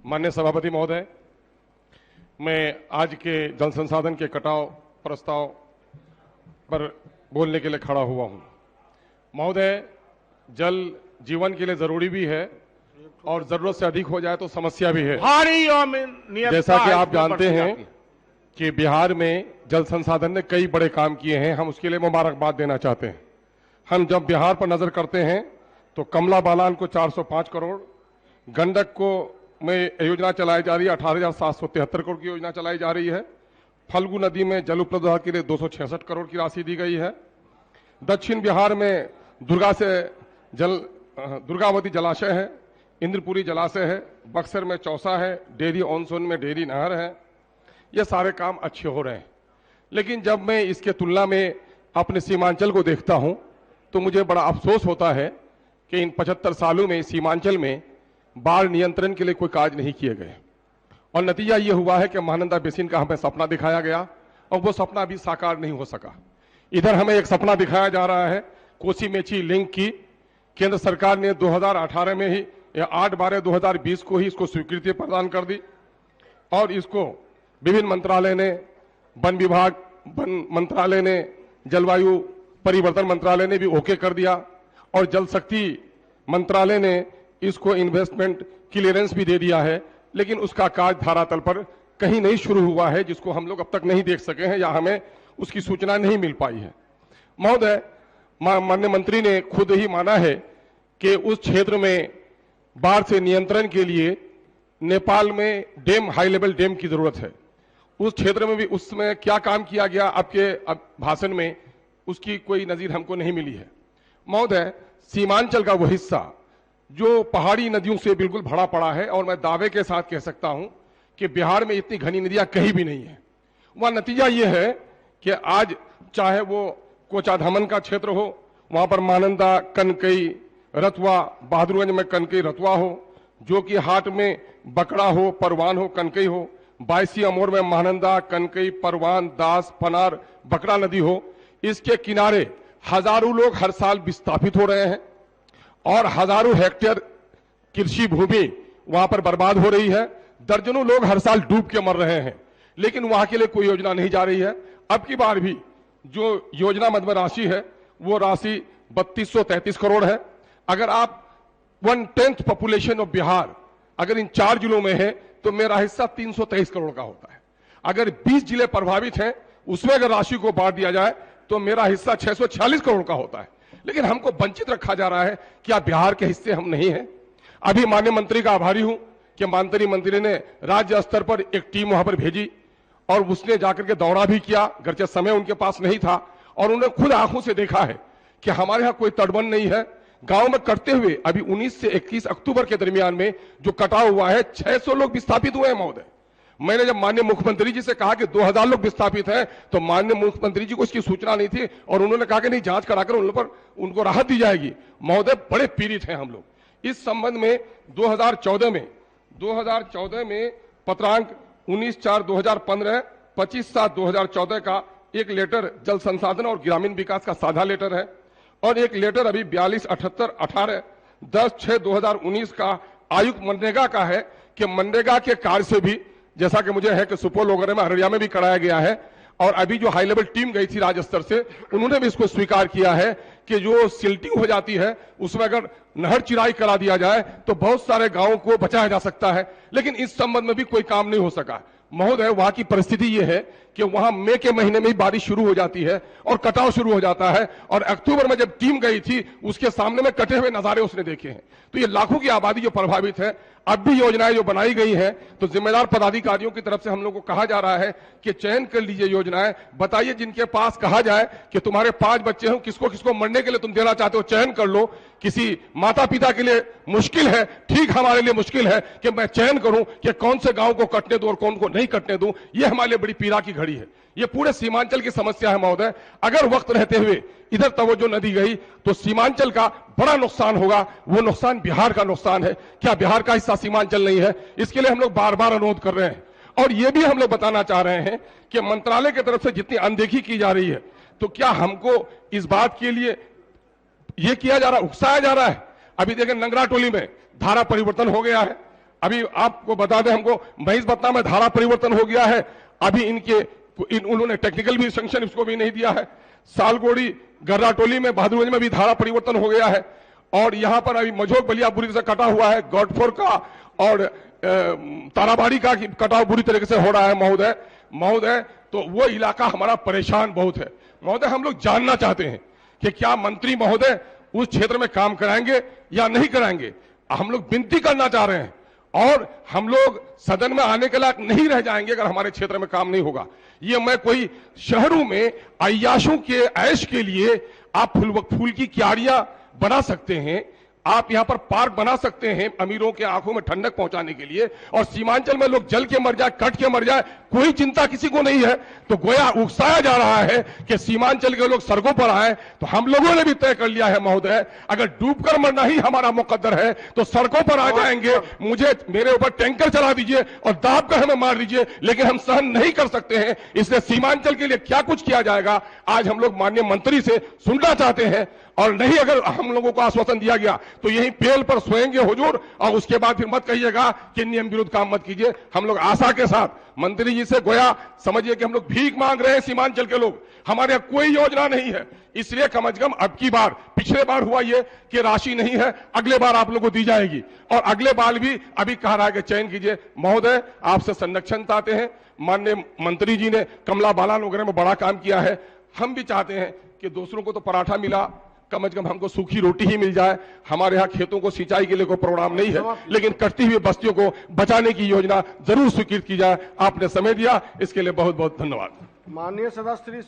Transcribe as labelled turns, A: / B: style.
A: माननीय सभापति महोदय, मैं आज के जल संसाधन के कटाव प्रस्ताव पर बोलने के लिए खड़ा हुआ हूं। महोदय, जल जीवन के लिए जरूरी भी है और जरूरत से अधिक हो जाए तो समस्या भी है। जैसा कि आप जानते हैं कि बिहार में जल संसाधन ने कई बड़े काम किए हैं, हम उसके लिए मुबारकबाद देना चाहते हैं। हम जब बिहार पर नजर करते हैं तो कमला बलान को 405 करोड़, गंडक को में योजना चलाई जा रही है 18,773 करोड़ की योजना चलाई जा रही है। फल्गु नदी में जल उपलब्धता के लिए 266 करोड़ की राशि दी गई है। दक्षिण बिहार में दुर्गावती जलाशय है, इंद्रपुरी जलाशय है, बक्सर में चौसा है, डेहरी ऑनसोन में डेहरी नहर है। ये सारे काम अच्छे हो रहे हैं, लेकिन जब मैं इसके तुलना में अपने सीमांचल को देखता हूं तो मुझे बड़ा अफसोस होता है कि इन 75 सालों में सीमांचल में बाढ़ नियंत्रण के लिए कोई कार्य नहीं किए गए और नतीजा ये हुआ है कि महानंदा बेसिन का हमें सपना दिखाया गया और वो सपना अभी साकार नहीं हो सका। इधर हमें एक सपना दिखाया जा रहा है कोसी मेची लिंक की। केंद्र सरकार ने 2018 में ही 8/12/2020 को ही इसको स्वीकृति प्रदान कर दी और इसको विभिन्न मंत्रालय ने, वन विभाग, वन मंत्रालय ने, जलवायु परिवर्तन मंत्रालय ने भी ओके कर दिया और जल शक्ति मंत्रालय ने इसको इन्वेस्टमेंट क्लियरेंस भी दे दिया है, लेकिन उसका कार्य धरातल पर कहीं नहीं शुरू हुआ है, जिसको हम लोग अब तक नहीं देख सके हैं या हमें उसकी सूचना नहीं मिल पाई है। महोदय, माननीय मंत्री ने खुद ही माना है कि उस क्षेत्र में बाढ़ से नियंत्रण के लिए नेपाल में डैम, हाई लेवल डैम की जरूरत है। उस क्षेत्र में भी उसमें क्या काम किया गया आपके भाषण में, उसकी कोई नजीर हमको नहीं मिली है। महोदय, सीमांचल का वो हिस्सा जो पहाड़ी नदियों से बिल्कुल भरा पड़ा है और मैं दावे के साथ कह सकता हूं कि बिहार में इतनी घनी नदियां कहीं भी नहीं है। वह नतीजा ये है कि आज चाहे वो कोचाधामन का क्षेत्र हो, वहां पर महानंदा, कनकई, रतवा, बहादुरगंज में कनकई रतवा हो, जो कि हाट में बकड़ा हो, परवान हो, कनकई हो, बायसी अमोर में महानंदा, कनकई, परवान, दास, पनार, बकड़ा नदी हो, इसके किनारे हजारों लोग हर साल विस्थापित हो रहे हैं और हजारों हेक्टेयर कृषि भूमि वहां पर बर्बाद हो रही है। दर्जनों लोग हर साल डूब के मर रहे हैं, लेकिन वहां के लिए कोई योजना नहीं जा रही है। अब की बार भी जो योजना मद में राशि है वो राशि 3233 करोड़ है। अगर आप 1/10 पॉपुलेशन ऑफ बिहार अगर इन 4 जिलों में है तो मेरा हिस्सा 323 करोड़ का होता है। अगर 20 जिले प्रभावित हैं उसमें अगर राशि को बांट दिया जाए तो मेरा हिस्सा 646 करोड़ का होता है, लेकिन हमको वंचित रखा जा रहा है। क्या बिहार के हिस्से हम नहीं हैं? अभी माननीय मंत्री का आभारी हूं कि माननीय मंत्री ने राज्य स्तर पर एक टीम वहां पर भेजी और उसने जाकर के दौरा भी किया, गर्चे समय उनके पास नहीं था, और उन्होंने खुद आंखों से देखा है कि हमारे यहां कोई तटबंध नहीं है। गांव में कटते हुए अभी 19 से 21 अक्टूबर के दरमियान में जो कटाव हुआ है 600 लोग विस्थापित हुए हैं। महोदय, मैंने जब माननीय मुख्यमंत्री जी से कहा कि 2000 लोग विस्थापित हैं तो माननीय मुख्यमंत्री जी को इसकी सूचना नहीं थी और उन्होंने कहा कि नहीं, जांच कराकर उन पर उनको राहत दी जाएगी। महोदय, बड़े पीड़ित हैं हम लोग। इस संबंध में 2014 में पत्रांक 19/4/2015, 25/7/2014 का एक लेटर जल संसाधन और ग्रामीण विकास का साझा लेटर है और एक लेटर अभी 42/78/18 10/6/2019 का आयुक्त मनरेगा का है कि मनरेगा के कार्य से भी, जैसा कि मुझे है कि सुपौल वगैरह में, अररिया में भी कराया गया है और अभी जो हाई लेवल टीम गई थी राज्य स्तर से, उन्होंने भी इसको स्वीकार किया है कि जो सिल्टिंग हो जाती है उसमें अगर नहर चिराई करा दिया जाए तो बहुत सारे गांवों को बचाया जा सकता है, लेकिन इस संबंध में भी कोई काम नहीं हो सका। महोदय, वहां की परिस्थिति यह है कि वहां मई के महीने में ही बारिश शुरू हो जाती है और कटाव शुरू हो जाता है और अक्टूबर में जब टीम गई थी उसके सामने में कटे हुए नजारे उसने देखे हैं। तो ये लाखों की आबादी जो प्रभावित है, अब भी योजनाएं जो बनाई गई हैं तो जिम्मेदार पदाधिकारियों की तरफ से हम लोग को कहा जा रहा है कि चयन कर लीजिए योजनाएं, बताइए जिनके पास कहा जाए कि तुम्हारे 5 बच्चे हो, किसको किसको मरने के लिए तुम देना चाहते हो, चयन कर लो। किसी माता पिता के लिए मुश्किल है, ठीक हमारे लिए मुश्किल है कि मैं चयन करूं कि कौन से गांव को कटने दूं और कौन को नहीं कटने दूं। यह हमारे लिए बड़ी पीड़ा की घड़ी है। ये पूरे सीमांचल की समस्या है महोदय। अगर वक्त रहते हुए इधर तवज्जो न दी गई तो सीमांचल का बड़ा नुकसान होगा। वो नुकसान बिहार का नुकसान है। क्या बिहार का हिस्सा सीमांचल नहीं है? इसके लिए हम लोग बार बार अनुरोध कर रहे हैं और ये भी हम लोग बताना चाह रहे हैं कि मंत्रालय की तरफ से जितनी अनदेखी की जा रही है, तो क्या हमको इस बात के लिए ये किया जा रहा है, उकसाया जा रहा है? अभी देखें नंगरा टोली में धारा परिवर्तन हो गया है। अभी आपको बता दें, हमको महेशपत्ना में धारा परिवर्तन हो गया है, अभी उन्होंने टेक्निकल भी सैंक्शन इसको भी नहीं दिया है। सालगोड़ी गर्राटोली में बहादुरगंज में भी धारा परिवर्तन हो गया है, और यहां पर अभी मझोक बलिया बुरी तरह से कटा हुआ है, गौडफोर का और ताराबाड़ी का कटाव बुरी तरीके से हो रहा है महोदय। तो वो इलाका हमारा परेशान बहुत है महोदय। हम लोग जानना चाहते हैं कि क्या मंत्री महोदय उस क्षेत्र में काम कराएंगे या नहीं कराएंगे। हम लोग विनती करना चाह रहे हैं, और हम लोग सदन में आने के लायक नहीं रह जाएंगे अगर हमारे क्षेत्र में काम नहीं होगा। ये मैं कोई शहरों में अय्याशों के ऐश के लिए आप फूल की क्यारियां बना सकते हैं, आप यहां पर पार्क बना सकते हैं अमीरों के आंखों में ठंडक पहुंचाने के लिए, और सीमांचल में लोग जल के मर जाए, कट के मर जाए, कोई चिंता किसी को नहीं है। तो गोया उकसाया जा रहा है कि सीमांचल के लोग सड़कों पर आए। तो हम लोगों ने भी तय कर लिया है महोदय, अगर डूबकर मरना ही हमारा मुकद्दर है तो सड़कों पर आ जाएंगे। मेरे ऊपर टैंकर चला दीजिए और दाब कर हमें मार दीजिए, लेकिन हम सहन नहीं कर सकते हैं। इसलिए सीमांचल के लिए क्या कुछ किया जाएगा आज हम लोग माननीय मंत्री से सुनना चाहते हैं, और नहीं अगर हम लोगों को आश्वासन दिया गया तो यही पेल पर सोएंगे हुजूर, और उसके बाद फिर मत कहिएगा कि नियम विरुद्ध काम मत कीजिए। हम लोग आशा के साथ मंत्री जी से गोया समझिए कि हम लोग भीख मांग रहे हैं, सीमांचल के लोग, हमारे यहाँ कोई योजना नहीं है। इसलिए कम से कम अब की बार, पिछले बार हुआ ये कि राशि नहीं है, अगले बार आप लोगों को दी जाएगी, और अगले बार भी अभी कह रहा है कि चयन कीजिए। महोदय आपसे संरक्षण चाहते हैं, माननीय मंत्री जी ने कमला बालान वगैरह में बड़ा काम किया है। हम भी चाहते हैं कि दूसरों को तो पराठा मिला, कम से कम हमको सूखी रोटी ही मिल जाए। हमारे यहाँ खेतों को सिंचाई के लिए कोई प्रोग्राम नहीं है, लेकिन कटती हुई बस्तियों को बचाने की योजना जरूर स्वीकृत की जाए। आपने समय दिया, इसके लिए बहुत बहुत धन्यवाद।
B: माननीय सदस्य श्री